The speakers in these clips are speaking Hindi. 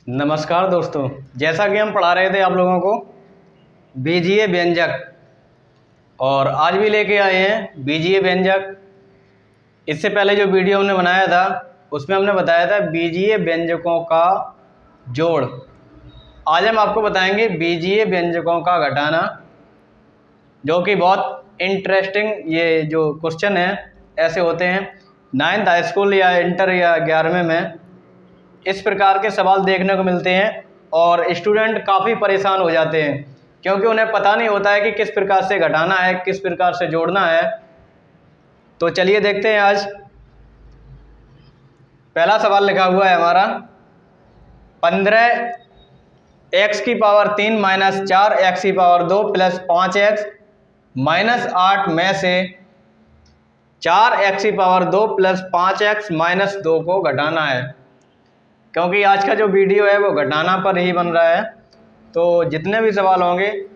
नमस्कार दोस्तों, जैसा कि हम पढ़ा रहे थे आप लोगों को बीजीय व्यंजक, और आज भी लेके आए हैं बीजीय व्यंजक। इससे पहले जो वीडियो हमने बनाया था उसमें हमने बताया था बीजीय व्यंजकों का जोड़। आज हम आपको बताएंगे बीजीय व्यंजकों का घटाना, जो कि बहुत इंटरेस्टिंग ये जो क्वेश्चन है ऐसे होते हैं 9th हाई स्कूल या इंटर या 11वें में इस प्रकार के सवाल देखने को मिलते हैं और स्टूडेंट काफ़ी परेशान हो जाते हैं क्योंकि उन्हें पता नहीं होता है कि किस प्रकार से घटाना है, किस प्रकार से जोड़ना है। तो चलिए देखते हैं। आज पहला सवाल लिखा हुआ है हमारा 15x³ minus 4x² plus 5x minus 8 में से 4x² प्लस 5x माइनस 2 को घटाना है। क्योंकि आज का जो वीडियो है वो घटाना पर ही बन रहा है, तो जितने भी सवाल होंगे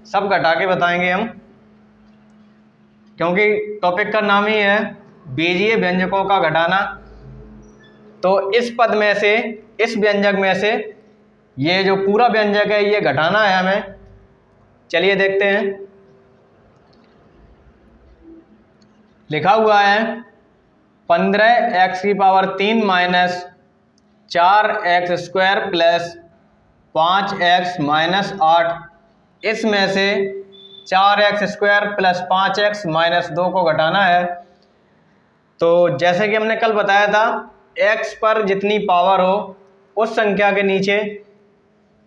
सब घटा के बताएंगे हम, क्योंकि टॉपिक का नाम ही है बीजीय व्यंजकों का घटाना। तो इस पद में से, इस व्यंजक में से ये जो पूरा व्यंजक है ये घटाना है हमें। चलिए देखते हैं। लिखा हुआ है 15x³ minus 4x² plus 5x minus 8, इसमें से 4x² प्लस 5x माइनस 2 को घटाना है। तो जैसे कि हमने कल बताया था, x पर जितनी पावर हो उस संख्या के नीचे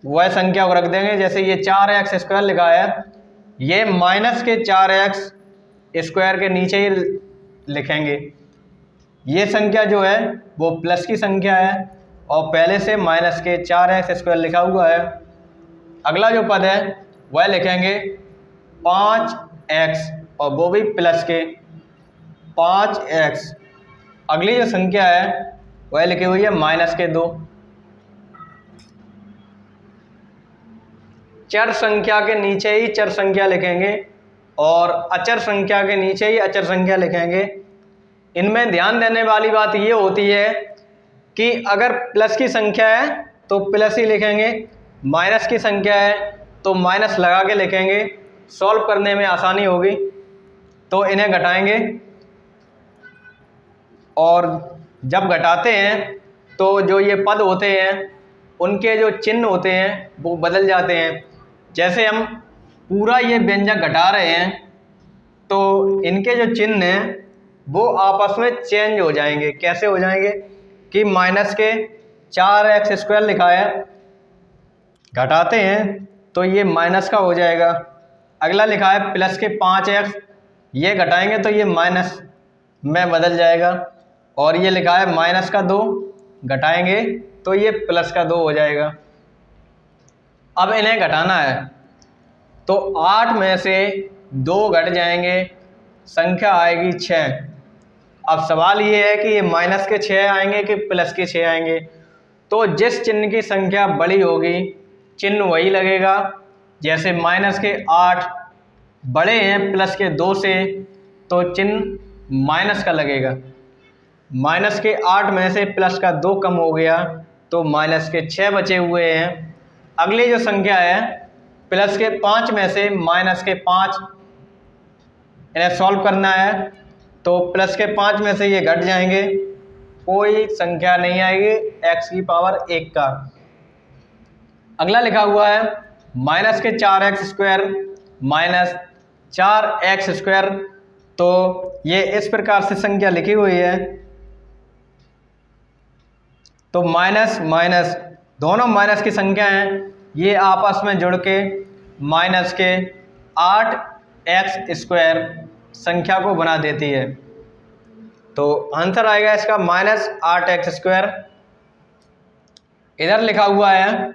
वह संख्या को रख देंगे। जैसे ये 4x² लिखा है, ये माइनस के 4x² के नीचे ही लिखेंगे। ये संख्या जो है वो प्लस की संख्या है और पहले से माइनस के 4x² लिखा हुआ है। अगला जो पद है वह लिखेंगे 5x और वो भी प्लस के 5x। अगली जो संख्या है वह लिखी हुई है माइनस के 2। चर संख्या के नीचे ही चर संख्या लिखेंगे और अचर संख्या के नीचे ही अचर संख्या लिखेंगे। इनमें ध्यान देने वाली बात ये होती है कि अगर प्लस की संख्या है तो प्लस ही लिखेंगे, माइनस की संख्या है तो माइनस लगा के लिखेंगे। सॉल्व करने में आसानी होगी। तो इन्हें घटाएंगे और जब घटाते हैं तो जो ये पद होते हैं उनके जो चिन्ह होते हैं वो बदल जाते हैं। जैसे हम पूरा ये व्यंजक घटा रहे हैं तो इनके जो चिन्ह हैं वो आपस में चेंज हो जाएंगे। कैसे हो जाएंगे कि माइनस के 4x² लिखा है, घटाते हैं तो ये माइनस का हो जाएगा। अगला लिखा है प्लस के 5x, ये घटाएंगे तो ये माइनस में बदल जाएगा। और ये लिखा है माइनस का 2, घटाएंगे तो ये प्लस का 2 हो जाएगा। अब इन्हें घटाना है तो 8 में से 2 घट जाएंगे, संख्या आएगी 6। अब सवाल ये है कि ये माइनस के 6 आएंगे कि प्लस के 6 आएंगे। तो जिस चिन्ह की संख्या बड़ी होगी चिन्ह वही लगेगा। जैसे माइनस के 8 बड़े हैं प्लस के 2 से, तो चिन्ह माइनस का लगेगा। माइनस के 8 में से प्लस का 2 कम हो गया तो माइनस के 6 बचे हुए हैं। अगली जो संख्या है प्लस के 5 में से माइनस के 5, इन्हें सॉल्व करना है तो प्लस के 5 में से ये घट जाएंगे, कोई संख्या नहीं आएगी x³ का। अगला लिखा हुआ है माइनस के 4x² माइनस 4x², तो ये इस प्रकार से संख्या लिखी हुई है। तो माइनस माइनस दोनों माइनस की संख्या हैं, ये आपस में जुड़ के माइनस के 8x² संख्या को बना देती है। तो आंसर आएगा इसका माइनस 8x²। इधर लिखा हुआ है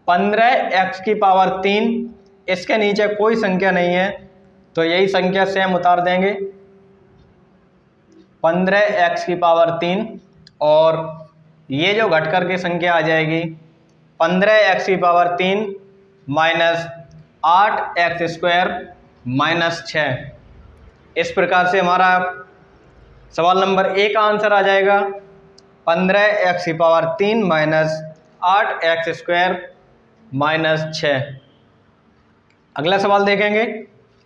15x³, इसके नीचे कोई संख्या नहीं है तो यही संख्या सेम उतार देंगे 15x³ और ये जो घट कर के संख्या आ जाएगी 15x³ माइनस 8x² माइनस 6। इस प्रकार से हमारा सवाल नंबर 1 का आंसर आ जाएगा 15x³ माइनस 8x² माइनस 6। अगला सवाल देखेंगे।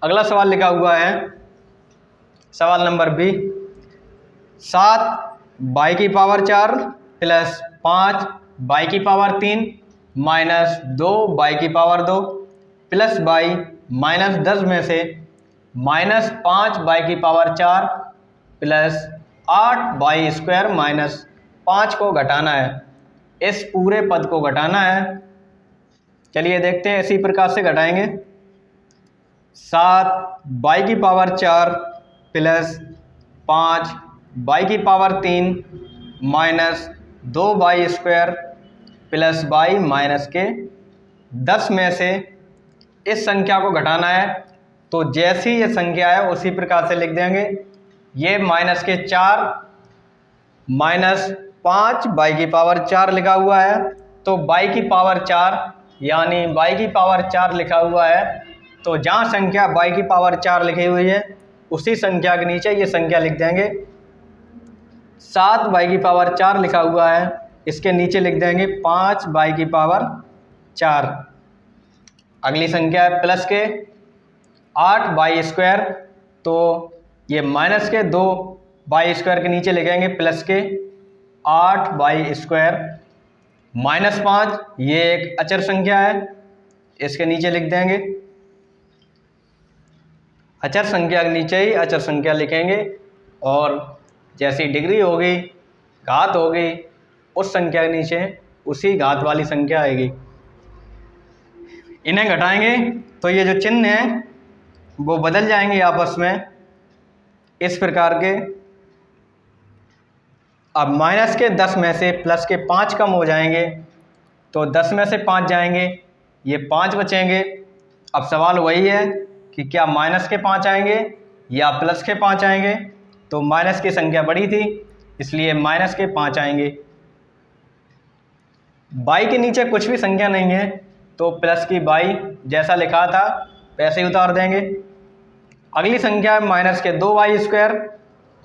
अगला सवाल लिखा हुआ है सवाल number B, 7y⁴ plus 5y⁴ minus 2y⁴ plus y minus 10 में से minus 5y⁴ plus 8y² minus 5 को घटाना है। इस पूरे पद को घटाना है। चलिए देखते हैं, इसी प्रकार से घटाएंगे। 7y⁴ plus 5y⁴ minus 2y² plus y minus के 10 में से इस संख्या को घटाना है। तो जैसी ये संख्या है उसी प्रकार से लिख देंगे। ये माइनस के 4 माइनस 5y⁴ लिखा हुआ है, तो y⁴ यानी y⁴ लिखा हुआ है। तो जहाँ संख्या y⁴ लिखी हुई है उसी संख्या के नीचे ये संख्या लिख देंगे। 7y⁴ लिखा हुआ है, इसके नीचे लिख देंगे 5y⁴। अगली संख्या है प्लस के 8y², तो ये माइनस के 2y² के नीचे लिखेंगे प्लस के 8y² माइनस 5। ये एक अचर संख्या है, इसके नीचे लिख देंगे। अचर संख्या के नीचे ही अचर संख्या लिखेंगे और जैसी डिग्री होगी, घात होगी, उस संख्या के नीचे उसी घात वाली संख्या आएगी। इन्हें घटाएंगे तो ये जो चिन्ह हैं वो बदल जाएंगे आपस में इस प्रकार के। अब माइनस के 10 में से प्लस के 5 कम हो जाएंगे, तो 10 में से 5 जाएंगे, ये 5 बचेंगे। अब सवाल वही है कि क्या माइनस के 5 आएंगे या प्लस के 5 आएंगे। तो माइनस की संख्या बड़ी थी इसलिए माइनस के 5 आएंगे। y के नीचे कुछ भी संख्या नहीं है तो प्लस की y जैसा लिखा था वैसे ही उतार देंगे। अगली संख्या है माइनस के 2y²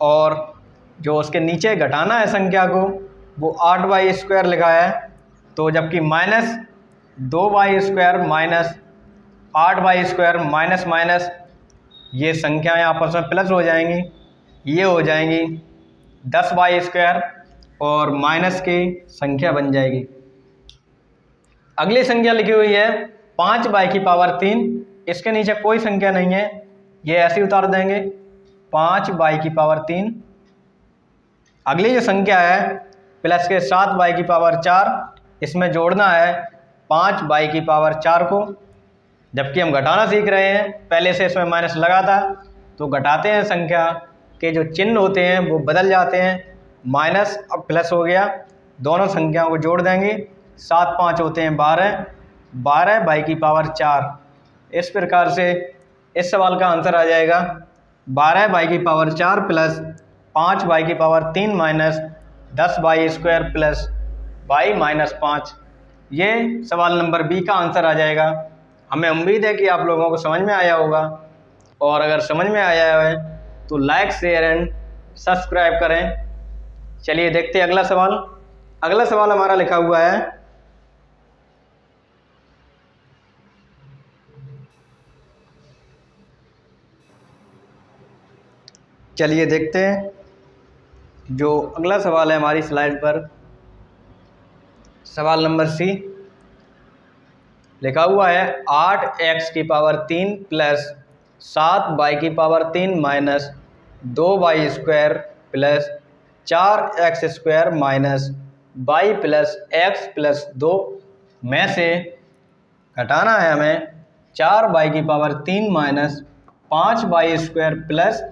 और जो उसके नीचे घटाना है संख्या को वो 8y² लिखा है। तो जबकि minus 2y² minus 8y² minus minus ये संख्याएं आपस में प्लस हो जाएंगी, ये हो जाएंगी 10y² और माइनस की संख्या बन जाएगी। अगली संख्या लिखी हुई है 5y⁴, इसके नीचे कोई संख्या नहीं है, ये ऐसे उतार देंगे 5y⁴। अगली जो संख्या है प्लस के 7y⁴, इसमें जोड़ना है 5y⁴ को। जबकि हम घटाना सीख रहे हैं, पहले से इसमें माइनस लगा था, तो घटाते हैं संख्या के जो चिन्ह होते हैं वो बदल जाते हैं। माइनस अब प्लस हो गया, दोनों संख्याओं को जोड़ देंगे, 7 5 होते हैं 12, 12y⁴। इस प्रकार से इस सवाल का आंसर आ जाएगा 12y⁴ plus 5y⁴ minus 10y² plus y minus 5। ये सवाल नंबर बी का आंसर आ जाएगा। हमें उम्मीद है कि आप लोगों को समझ में आया होगा, और अगर समझ में आया है तो लाइक शेयर एंड सब्सक्राइब करें। चलिए देखते हैं अगला सवाल। अगला सवाल हमारा लिखा हुआ है चलिए देखते हैं जो अगला सवाल है हमारी स्लाइड पर। सवाल नंबर सी लिखा हुआ है 8x³ plus 7y⁴ minus 2y² plus 4x² minus y plus x plus 2 में से घटाना है हमें 4y⁴ minus 5y² plus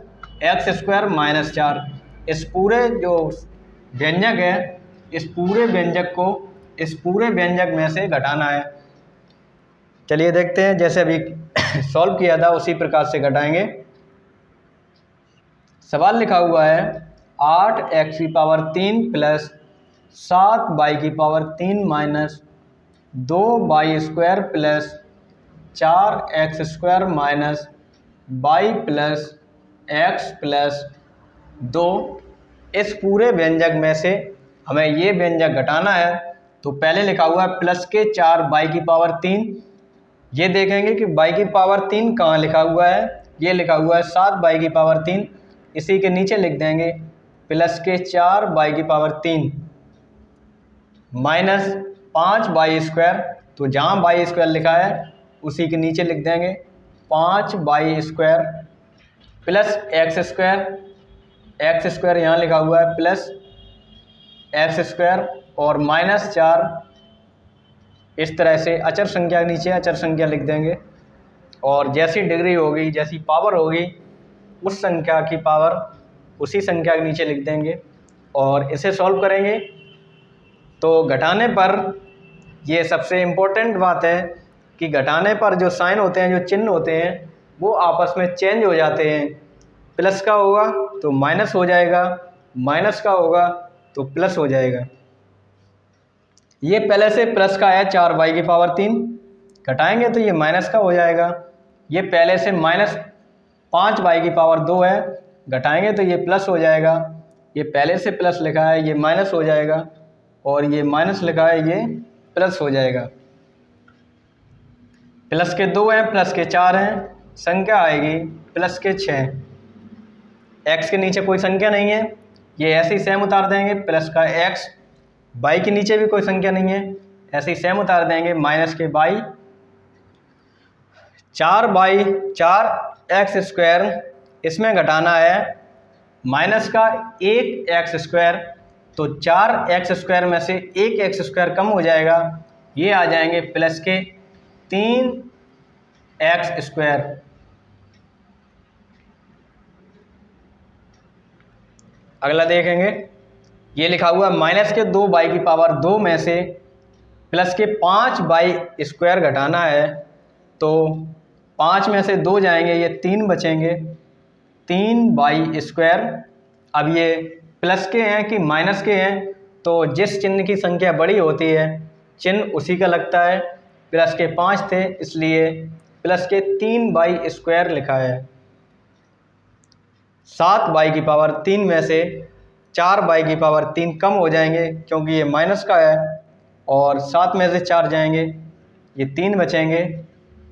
x² minus 4। इस पूरे जो व्यंजक है, इस पूरे व्यंजक को इस पूरे व्यंजक में से घटाना है। चलिए देखते हैं, जैसे अभी सॉल्व किया था उसी प्रकार से घटाएंगे। सवाल लिखा हुआ है 8x³ plus 7y⁴ minus 2y² plus 4x² minus y plus x plus 2। इस पूरे व्यंजक में से हमें ये व्यंजक घटाना है। तो पहले लिखा हुआ है प्लस के 4 बाई की पावर 3। ये देखेंगे कि बाई की पावर 3 कहाँ लिखा हुआ है, ये लिखा हुआ है 7 बाई की पावर 3। इसी के नीचे लिख देंगे प्लस के 4 बाई की पावर 3 माइनस 5 बाई स्क्वायर। तो जहाँ बाई स्क्वायर लिखा है उसी के नीचे लिख देंगे 5 by square plus x square. X square यहाँ लिखा हुआ है प्लस एक्स स्क्वायर और माइनस 4। इस तरह से अचर संख्या के नीचे अचर संख्या लिख देंगे और जैसी डिग्री होगी, जैसी पावर होगी, उस संख्या की पावर उसी संख्या के नीचे लिख देंगे और इसे सॉल्व करेंगे। तो घटाने पर ये सबसे इम्पोर्टेंट बात है कि घटाने पर जो साइन होते हैं, जो चिन्ह होते हैं, वो आपस में चेंज हो जाते हैं। प्लस का होगा तो माइनस हो जाएगा, माइनस का होगा तो प्लस हो जाएगा। ये पहले से प्लस का है 4 बाई की पावर 3, घटाएंगे तो ये माइनस का हो जाएगा। ये पहले से माइनस 5 बाई की पावर 2 है, घटाएंगे तो ये प्लस हो जाएगा। ये पहले से प्लस लिखा है, ये माइनस हो जाएगा और ये माइनस लिखा है, ये प्लस हो जाएगा। प्लस के 2 हैं, प्लस के 4 हैं, संख्या आएगी प्लस के 6। एक्स के नीचे कोई संख्या नहीं है, ये ऐसे ही सेम उतार देंगे प्लस का एक्स। बाई के नीचे भी कोई संख्या नहीं है, ऐसे ही सेम उतार देंगे माइनस के बाई। 4 बाई 4 एक्स स्क्वायर, इसमें घटाना है माइनस का 1 एक्स स्क्वायर। तो 4 एक्स स्क्वायर में से 1 एक्स स्क्वायर कम हो जाएगा, ये आ जाएंगे प्लस के 3 एक्स स्क्वायर। अगला देखेंगे, ये लिखा हुआ माइनस के 2 बाई की पावर 2 में से प्लस के 5 बाई स्क्वायर घटाना है। तो 5 में से 2 जाएंगे, ये 3 बचेंगे, 3 बाई स्क्वायर। अब ये प्लस के हैं कि माइनस के हैं, तो जिस चिन्ह की संख्या बड़ी होती है चिन्ह उसी का लगता है। प्लस के 5 थे इसलिए प्लस के 3 बाई स्क्वायर लिखा है। 7 बाई की पावर 3 में से 4 बाई की पावर 3 कम हो जाएंगे क्योंकि ये माइनस का है, और 7 में से 4 जाएंगे, ये 3 बचेंगे,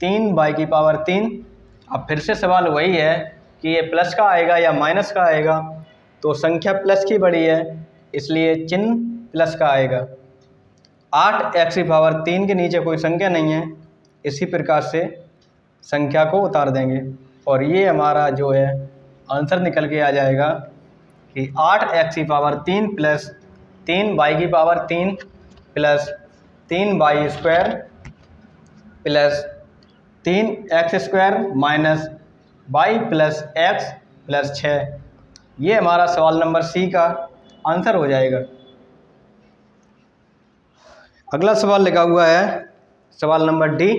3 बाई की पावर 3। अब फिर से सवाल वही है कि ये प्लस का आएगा या माइनस का आएगा, तो संख्या प्लस की बड़ी है इसलिए चिन्ह प्लस का आएगा। 8 एक्स की पावर 3 के नीचे कोई संख्या नहीं है, इसी प्रकार से संख्या को उतार देंगे और ये हमारा जो है आंसर निकल के आ जाएगा कि 8 एक्स की पावर 3 प्लस 3 बाई की power 3 plus 3 by square plus 3 x square minus by plus x plus 6। ये हमारा सवाल नंबर सी का आंसर हो जाएगा। अगला सवाल लिखा हुआ है सवाल नंबर डी।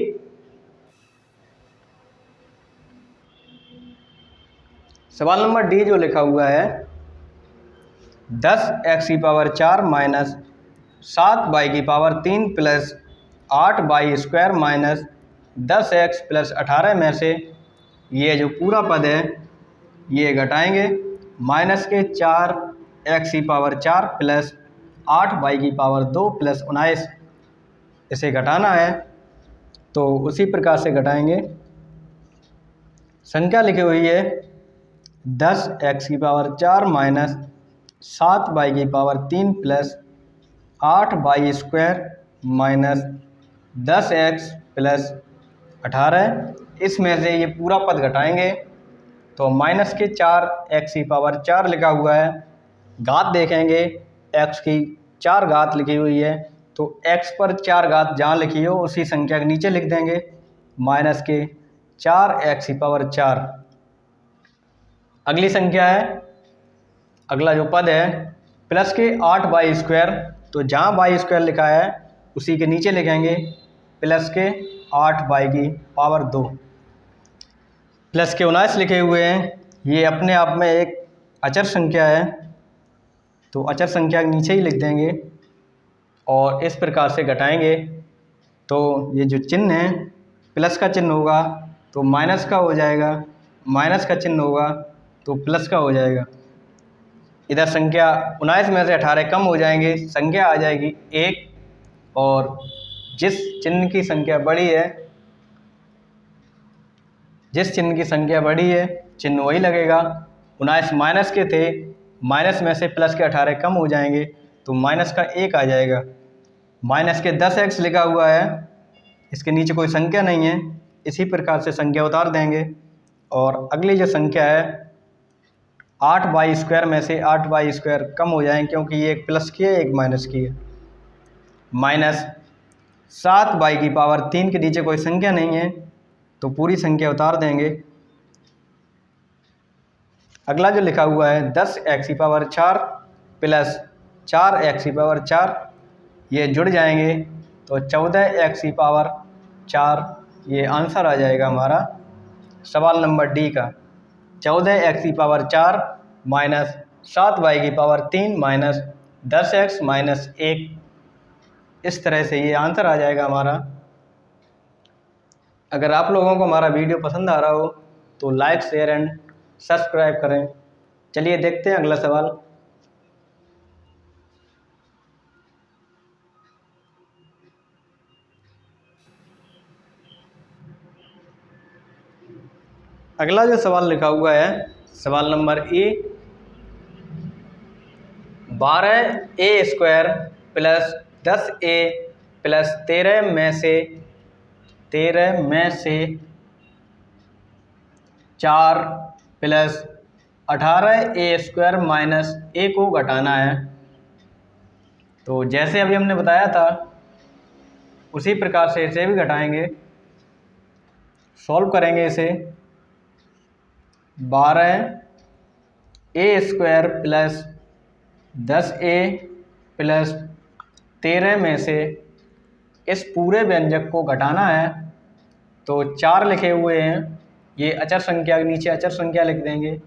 सवाल नंबर डी जो लिखा हुआ है 10 एक्स की पावर 4 माइनस 7 बाई की power 3 plus 8 by square minus 10 x plus 18 में से ये जो पूरा पद है ये घटाएंगे। माइनस के 4 एक्स की पावर 4 प्लस 8 बाई की पावर 2 प्लस 19, इसे घटाना है तो उसी प्रकार से घटाएंगे। संख्या लिखी हुई है 10 एक्स की पावर 4 माइनस 7 बाई की power 3 plus 8 by square minus 10 x plus 18। इसमें से ये पूरा पद घटाएंगे तो माइनस के 4 एक्स की पावर 4 लिखा हुआ है, घात देखेंगे एक्स की 4 घात लिखी हुई है, तो एक्स पर 4 घात जहाँ लिखी हो उसी संख्या के नीचे लिख देंगे माइनस के 4 एक्स की पावर 4। अगली संख्या है, अगला जो पद है प्लस के 8 बाई स्क्वायर, तो जहाँ बाई स्क्वायर लिखा है उसी के नीचे लिखेंगे प्लस के 8 बाई की पावर 2। प्लस के 19 लिखे हुए हैं, ये अपने आप में एक अचर संख्या है तो अचर संख्या के नीचे ही लिख देंगे और इस प्रकार से घटाएंगे तो ये जो चिन्ह है प्लस का चिन्ह होगा तो माइनस का हो जाएगा, माइनस का चिन्ह होगा तो प्लस का हो जाएगा। इधर संख्या 19 में से 18 कम हो जाएंगे, संख्या आ जाएगी 1 और जिस चिन्ह की संख्या बड़ी है, जिस चिन्ह की संख्या बड़ी है चिन्ह वही लगेगा। 19 माइनस के थे, माइनस में से प्लस के 18 कम हो जाएंगे तो माइनस का 1 आ जाएगा। माइनस के 10x लिखा हुआ है, इसके नीचे कोई संख्या नहीं है, इसी प्रकार से संख्या उतार देंगे। और अगली जो संख्या है 8y² में से 8y² कम हो जाएंगे क्योंकि ये एक प्लस की है एक माइनस की है। माइनस 7y³ के नीचे कोई संख्या नहीं है तो पूरी संख्या उतार देंगे। अगला जो लिखा हुआ है 10x⁴ प्लस 4x⁴, ये जुड़ जाएंगे तो 14x⁴, ये आंसर आ जाएगा हमारा सवाल नंबर डी का। 14x⁴ minus 7y³ minus 10x minus 1, इस तरह से ये आंसर आ जाएगा हमारा। अगर आप लोगों को हमारा वीडियो पसंद आ रहा हो तो लाइक शेयर एंड सब्सक्राइब करें। चलिए देखते हैं अगला सवाल। अगला जो सवाल लिखा हुआ है सवाल number A, 12a² plus 10a plus 13 में से 4 प्लस 18a² माइनस a को घटाना है। तो जैसे अभी हमने बताया था उसी प्रकार से इसे भी घटाएंगे, सॉल्व करेंगे इसे। 12a² प्लस 10a प्लस 13 में से इस पूरे व्यंजक को घटाना है। तो 4 लिखे हुए हैं, ये अचर संख्या के नीचे अचर संख्या लिख देंगे,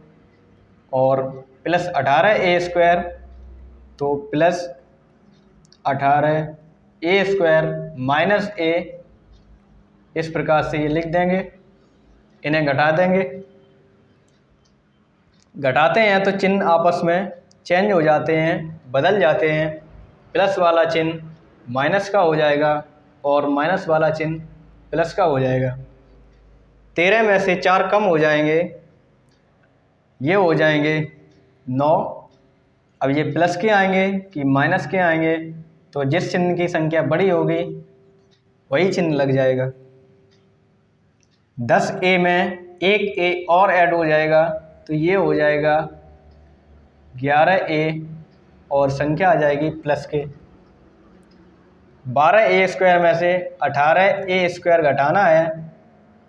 और प्लस 18a², तो प्लस 18a² माइनस a, इस प्रकार से ये लिख देंगे। इन्हें घटा देंगे, घटाते हैं तो चिन्ह आपस में चेंज हो जाते हैं, बदल जाते हैं। प्लस वाला चिन्ह माइनस का हो जाएगा और माइनस वाला चिन्ह प्लस का हो जाएगा। 13 में से 4 कम हो जाएंगे, ये हो जाएंगे 9। अब ये प्लस के आएंगे कि माइनस के आएंगे, तो जिस चिन्ह की संख्या बड़ी होगी वही चिन्ह लग जाएगा। 10a में एक a और ऐड हो जाएगा तो ये हो जाएगा 11a और संख्या आ जाएगी प्लस के। 12a² में से 18a² घटाना है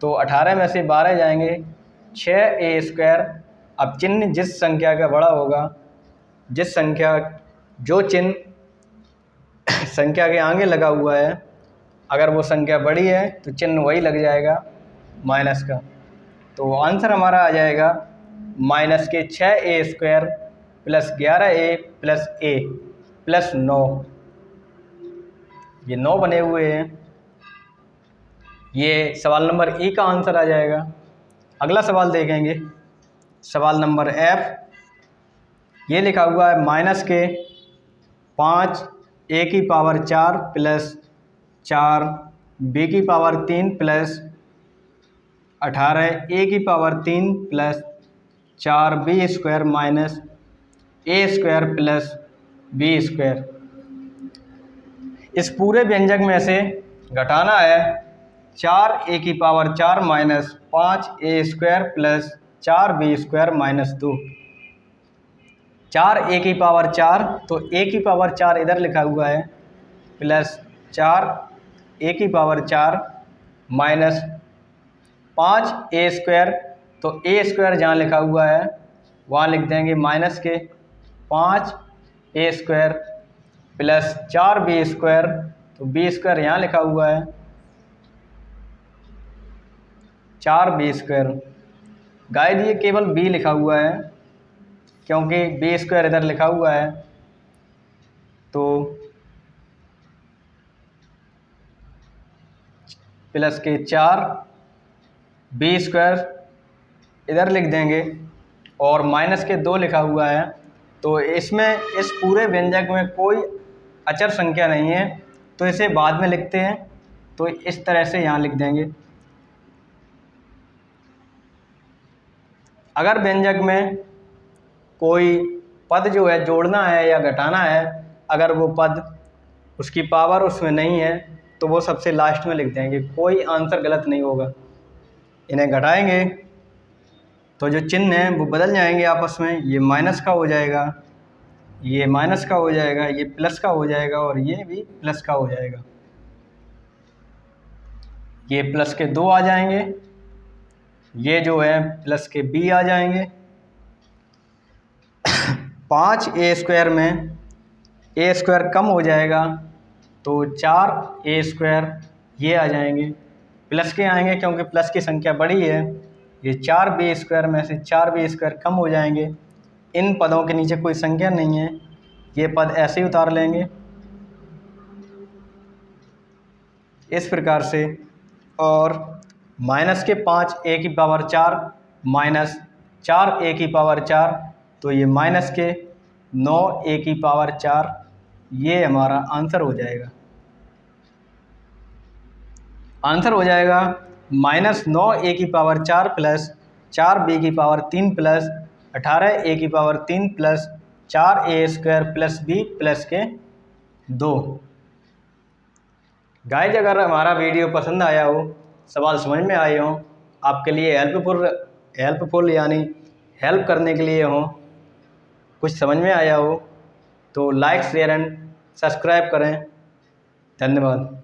तो 18 में से 12 जाएंगे 6a²। अब चिन्ह जिस संख्या का बड़ा होगा, जिस संख्या जो चिन्ह संख्या के आगे लगा हुआ है, अगर वो संख्या बड़ी है तो चिन्ह वही लग जाएगा माइनस का। तो आंसर हमारा आ जाएगा माइनस के 6a² plus 11a plus a plus 9, ये 9 बने हुए हैं। ये सवाल नंबर ए का आंसर आ जाएगा। अगला सवाल देखेंगे, सवाल नंबर एफ। ये लिखा हुआ है माइनस के 5a⁴ plus 4b⁴ plus 18a⁴ plus 4b² minus a² plus b²। इस पूरे व्यंजक में से घटाना है 4a⁴ minus 5a² plus 4b² minus 2। 4a⁴, तो a⁴ इधर लिखा हुआ है प्लस 4a⁴ माइनस 5a², तो a² जहाँ लिखा हुआ है वहाँ लिख देंगे माइनस के 5a² प्लस 4b², तो b² यहाँ लिखा हुआ है 4b²। गाइस ये केवल b लिखा हुआ है क्योंकि b² इधर लिखा हुआ है, तो प्लस के 4b² इधर लिख देंगे और माइनस के 2 लिखा हुआ है। तो इसमें इस पूरे व्यंजक में कोई अचर संख्या नहीं है, तो इसे बाद में लिखते हैं, तो इस तरह से यहाँ लिख देंगे। अगर व्यंजक में कोई पद जो है जोड़ना है या घटाना है, अगर वो पद उसकी पावर उसमें नहीं है तो वो सबसे लास्ट में लिख देंगे, कोई आंसर गलत नहीं होगा। इन्हें घटाएंगे तो जो चिन्ह हैं वो बदल जाएंगे आपस में, ये माइनस का हो जाएगा, ये माइनस का हो जाएगा, ये प्लस का हो जाएगा और ये भी प्लस का हो जाएगा। ये प्लस के 2 आ जाएंगे, ये जो है प्लस के b आ जाएंगे। 5a² में a² कम हो जाएगा तो 4a² ये आ जाएंगे, प्लस के आएंगे क्योंकि प्लस की संख्या बड़ी है। ये 4b² में से 4b² कम हो जाएंगे। इन पदों के नीचे कोई संख्या नहीं है, ये पद ऐसे ही उतार लेंगे इस प्रकार से। और माइनस के 5a⁴ माइनस 4a⁴, तो ये माइनस के 9a⁴, ये हमारा आंसर हो जाएगा। आंसर हो जाएगा -9a⁴ plus 4b³ plus 18a³ plus 4a² plus b plus के 2। गाइज अगर हमारा वीडियो पसंद आया हो, सवाल समझ में आए हों, आपके लिए हेल्पफुल यानी हेल्प करने के लिए हो, कुछ समझ में आया हो तो लाइक शेयर एंड सब्सक्राइब करें। धन्यवाद।